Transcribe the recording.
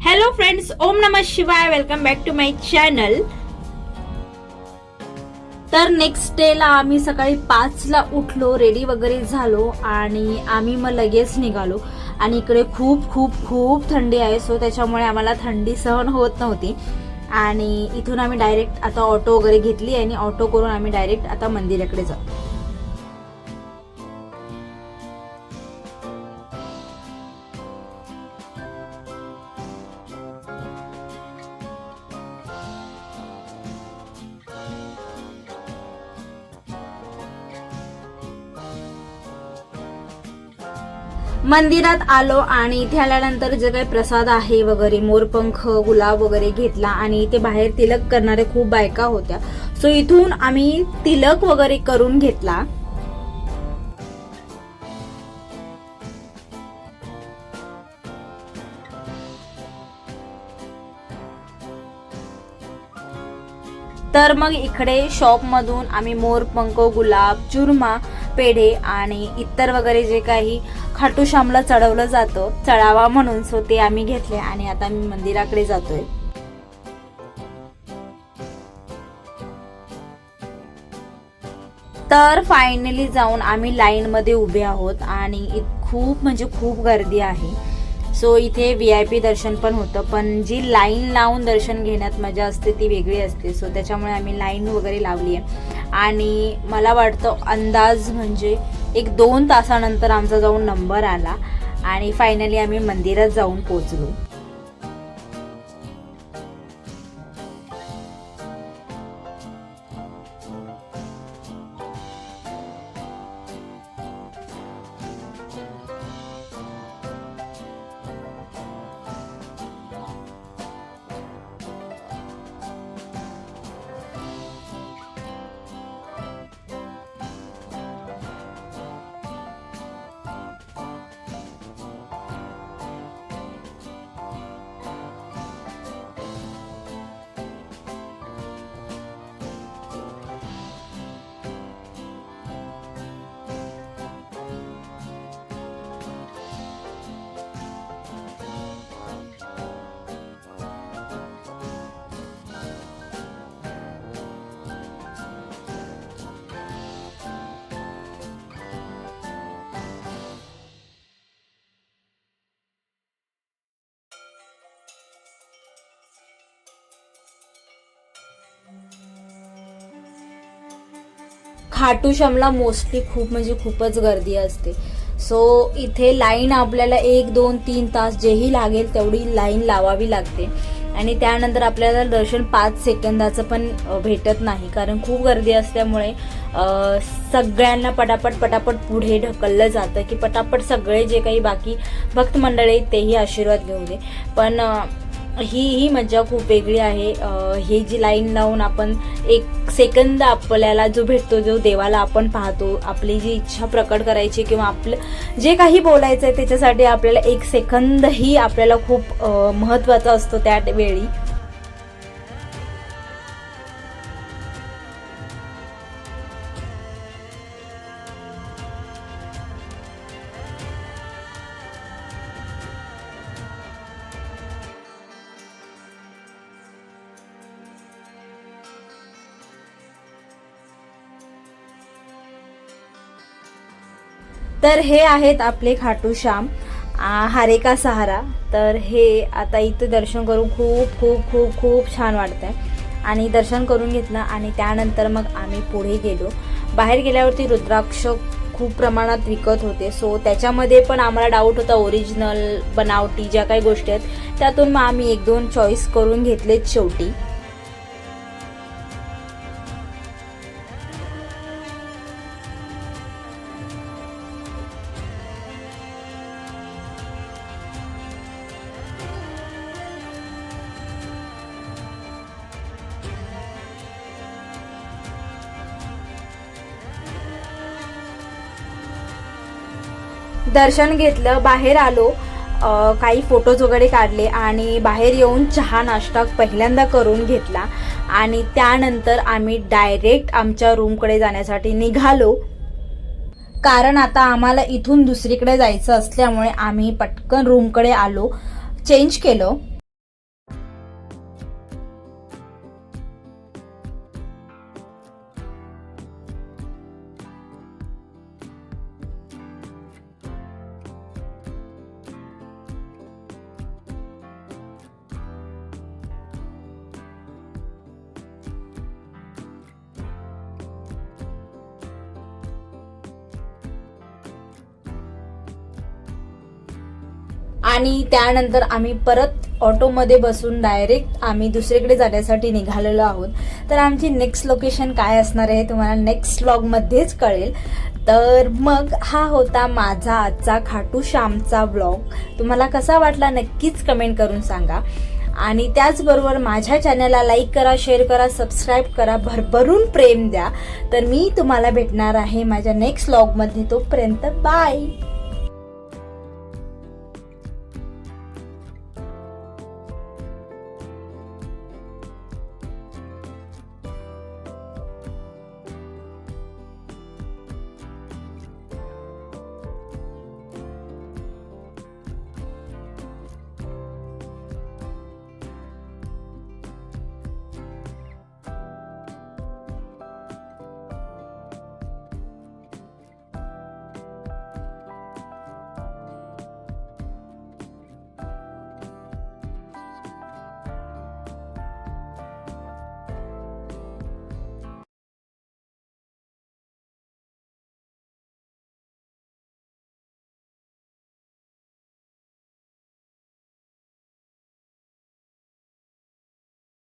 Hello friends, ओम नमः शिवाय. Welcome back to my channel. तर नेक्स्ट डेला आम्ही सकाळी 5ला उठलो, रेडी वगैरे झालो आणि आम्ही मग लगेच निघालो. आणि इकडे खूप खूप खूप थंडी आहे, सो त्याच्यामुळे आम्हाला थंडी सहन होत नव्हती. आणि इथून आम्ही डायरेक्ट आता ऑटो वगैरे घेतली आणि ऑटो करून आम्ही डायरेक्ट आता मंदिराकडे जाऊ. मंदिरात आलो आणि इथे आल्यानंतर जे काही प्रसाद आहे वगैरे, मोरपंख, गुलाब वगैरे घेतला. आणि इथे बाहेर तिलक करणारे खूप बायका होत्या, सो इथून आम्ही तिलक वगैरे करून घेतला. तर मग इकडे शॉपमधून आम्ही मोरपंख, गुलाब, चुरमा, पेढे आणि इतर वगैरे जे काही खाटू श्यामला चढवलं जातं, चढावा म्हणून, सो ते आम्ही घेतले. आणि आता मी मंदिराकडे जातोय. तर फायनली जाऊन आम्ही लाईन मध्ये उभे आहोत आणि खूप म्हणजे खूप गर्दी आहे. सो इथे VIP दर्शन पण होतं, पण जी लाईन लावून दर्शन घेण्यात मजा असते ती वेगळी असते. सो त्याच्यामुळे आम्ही लाईन वगैरे लावली आहे. आणि मला वाटतं अंदाज म्हणजे 1-2 तासानंतर आमचा जाऊन नंबर आला आणि फायनली आम्ही मंदिरात जाऊन पोहोचलो. खाटू श्यामला मोस्टली खूप म्हणजे खूपच गर्दी असते. सो इथे लाईन आपल्याला 1-2-3 तास जेही लागेल तेवढी लाईन लावावी लागते. आणि त्यानंतर आपल्याला दर्शन 5 सेकंदाचं पण भेटत नाही, कारण खूप गर्दी असल्यामुळे सगळ्यांना पटापट पुढे ढकललं जातं की पटापट सगळे जे काही बाकी भक्त मंडळी आहेत तेही आशीर्वाद घेऊ दे. पण ही मज्जा खूप वेगळी आहे. ही जी लाईन लावून आपण 1 सेकंद आपल्याला जो भेटतो, जो देवाला आपण पाहतो, आपली जी इच्छा प्रकट करायची किंवा आपलं जे काही बोलायचं आहे त्याच्यासाठी आपल्याला 1 सेकंदही आपल्याला खूप महत्त्वाचा असतो त्या वेळी. तर हे आहेत आपले खाटू श्याम, हारे का सहारा. तर हे आता इथं दर्शन करून खूप खूप खूप खूप छान वाटतंय. आणि दर्शन करून घेतलं आणि त्यानंतर मग आम्ही पुढे गेलो. बाहेर गेल्यावरती रुद्राक्ष खूप प्रमाणात विकत होते, सो त्याच्यामध्ये पण आम्हाला डाऊट होता ओरिजिनल बनावटी ज्या काही गोष्टी आहेत त्यातून मग आम्ही 1-2 चॉईस करून घेतलेत शेवटी. दर्शन घेतलं, बाहेर आलो, काही फोटोज वगैरे काढले आणि बाहेर येऊन चहा नाश्ता पहिल्यांदा करून घेतला. आणि त्यानंतर आम्ही डायरेक्ट आमच्या रूमकडे जाण्यासाठी निघालो. कारण आता आम्हाला इथून दुसरीकडे जायचं असल्यामुळे आम्ही पटकन रूमकडे आलो, चेंज केलं आणि त्यानंतर आम्ही परत ऑटोमध्ये बसून डायरेक्ट आम्ही दुसरीकडे जाण्यासाठी निघालेलो आहोत. तर आमची नेक्स्ट लोकेशन काय असणार आहे तुम्हाला नेक्स्ट व्लॉगमध्येच कळेल. तर मग हा होता माझा आजचा खाटू श्यामचा व्लॉग. तुम्हाला कसा वाटला नक्कीच कमेंट करून सांगा. आणि त्याचबरोबर माझ्या चॅनलला लाईक करा, शेअर करा, सबस्क्राईब करा, भरभरून प्रेम द्या. तर मी तुम्हाला भेटणार आहे माझ्या नेक्स्ट व्लॉगमध्ये. तोपर्यंत बाय.